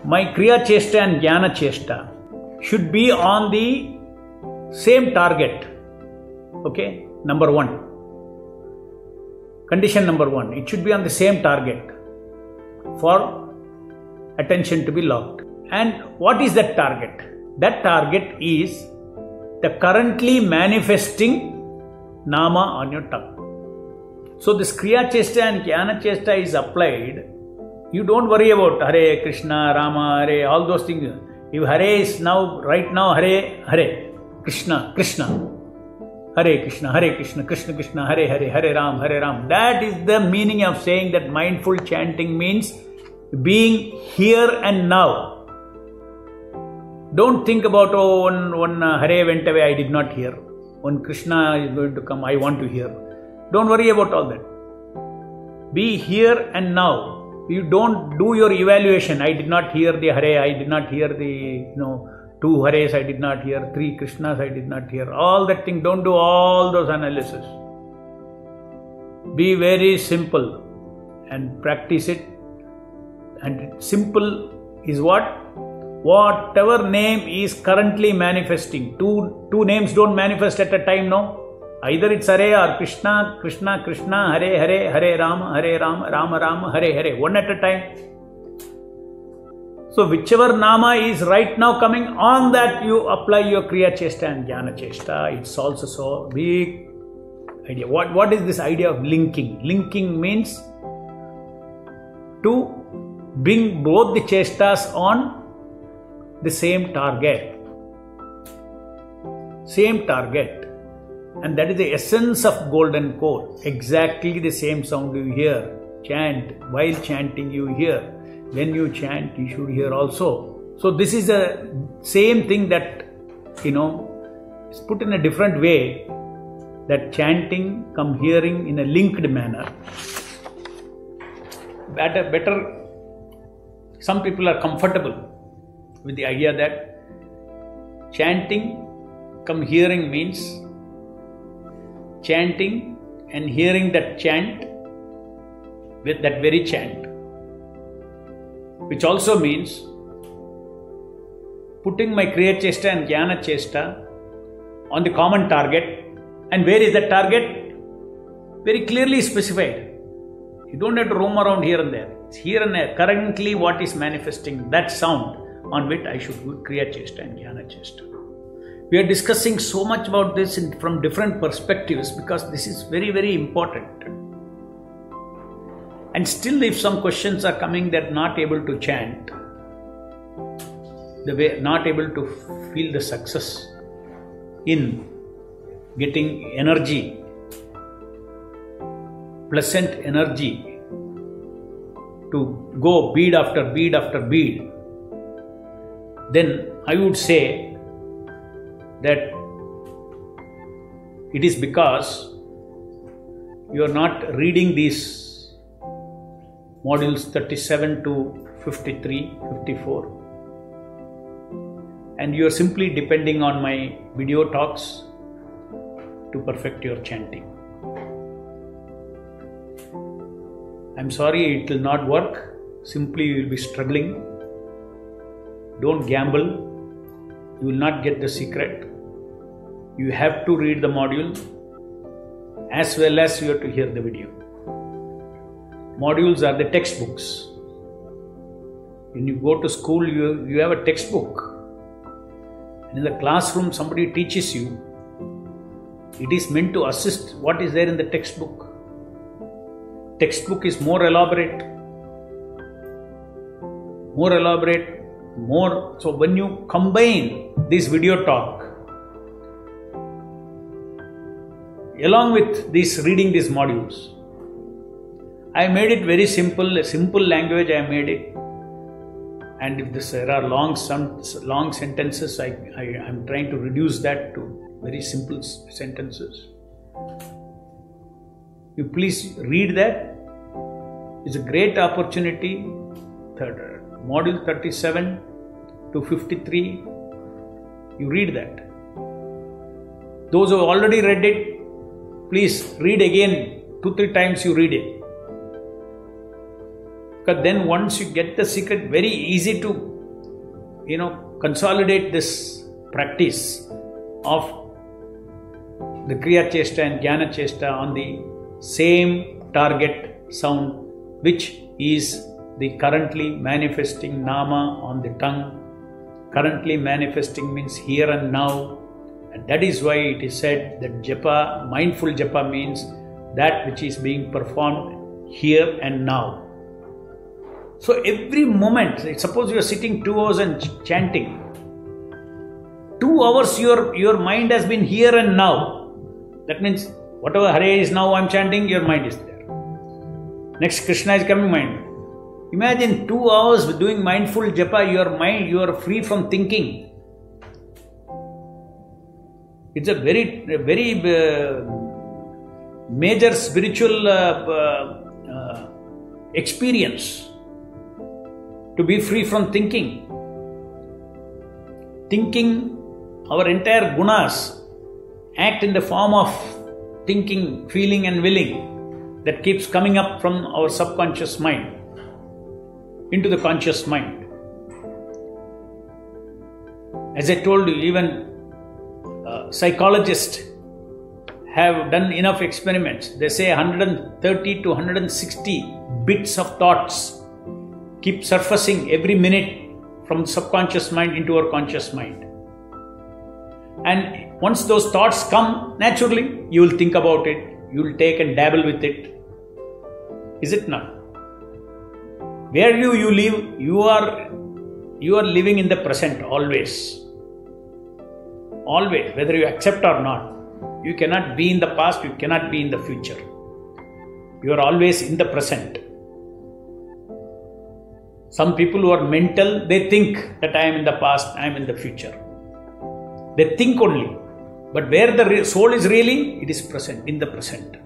my Kriya Cheshta and Jnana Cheshta should be on the same target. Okay, number one. Condition number one, it should be on the same target for attention to be locked. And what is that target? That target is the currently manifesting Nama on your tongue. So this Kriya Cheshta and Jnana Cheshta is applied. You don't worry about Hare Krishna, Rama, Hare, all those things. If Hare is now, right now, Hare, Hare, Krishna, Krishna, Hare Krishna, Hare Krishna, Krishna Krishna, Hare Hare, Hare Ram, Hare Ram. That is the meaning of saying that mindful chanting means being here and now. Don't think about, oh, one Hare went away, I did not hear. When Krishna is going to come, I want to hear. Don't worry about all that. Be here and now. You don't do your evaluation. I did not hear the Hare, I did not hear the, 2 Hares I did not hear, 3 Krishnas I did not hear. All that thing, don't do all those analysis. Be very simple and practice it. And simple is what? Whatever name is currently manifesting. Two names don't manifest at a time, no? Either it's Hare or Krishna, Krishna, Krishna, Hare, Hare, Hare Rama, Hare Rama, Rama, Rama, Hare, Hare. One at a time. So whichever Nama is right now coming, on that you apply your Kriya Cheshta and Jnana Cheshta. It's also so big idea. What is this idea of linking? Linking means to bring both the Cheshtas on the same target. Same target. And that is the essence of golden code. Exactly the same sound you hear. Chant. While chanting you hear. When you chant, you should hear also. So this is the same thing that, is put in a different way. That chanting come hearing in a linked manner. Better, some people are comfortable with the idea that chanting come hearing means chanting and hearing that chant with that very chant. Which also means putting my Kriya Cheshta and Jnana Cheshta on the common target. And where is that target? Very clearly specified. You don't have to roam around here and there. It's here and there. Currently what is manifesting, that sound on which I should do Kriya Cheshta and Jnana Cheshta. We are discussing so much about this from different perspectives because this is very, very important. And still if some questions are coming that not able to chant, not able to feel the success in getting energy, pleasant energy to go bead after bead after bead, then I would say that it is because you are not reading these modules 37 to 53, 54 and you are simply depending on my video talks to perfect your chanting. I'm sorry it will not work, simply you will be struggling. Don't gamble, you will not get the secret. You have to read the module as well as you have to hear the video. Modules are the textbooks. When you go to school, you have a textbook. And in the classroom, somebody teaches you. It is meant to assist what is there in the textbook. Textbook is more elaborate. So when you combine this video talk along with this reading these modules, I made it very simple, a simple language I made it. And if there are long sentences, I'm trying to reduce that to very simple sentences. You please read that. It's a great opportunity. Module 37 to 53, you read that. Those who have already read it, please read again, 2-3 times you read it. Because then once you get the secret, very easy to consolidate this practice of the Kriya Chesta and Jnana Chesta on the same target sound, which is the currently manifesting Nama on the tongue. Currently manifesting means here and now, and that is why it is said that Japa, mindful Japa, means that which is being performed here and now. So every moment, suppose you are sitting 2 hours and chanting, 2 hours your mind has been here and now. That means whatever Hare is now I am chanting, your mind is there. Next Krishna is coming, mind. Imagine 2 hours doing mindful Japa, your mind, you are free from thinking. It's a very major spiritual experience to be free from thinking. Thinking, our entire gunas act in the form of thinking, feeling and willing that keeps coming up from our subconscious mind into the conscious mind. As I told you, even psychologists have done enough experiments. They say 130 to 160 bits of thoughts keep surfacing every minute from subconscious mind into our conscious mind. And once those thoughts come, naturally you will think about it, you will take and dabble with it. Is it not? Where do you live? You are living in the present always. Always, whether you accept or not. You cannot be in the past, you cannot be in the future. You are always in the present. Some people who are mental, they think that I am in the past, I am in the future. They think only. But where the soul is really, it is present, in the present.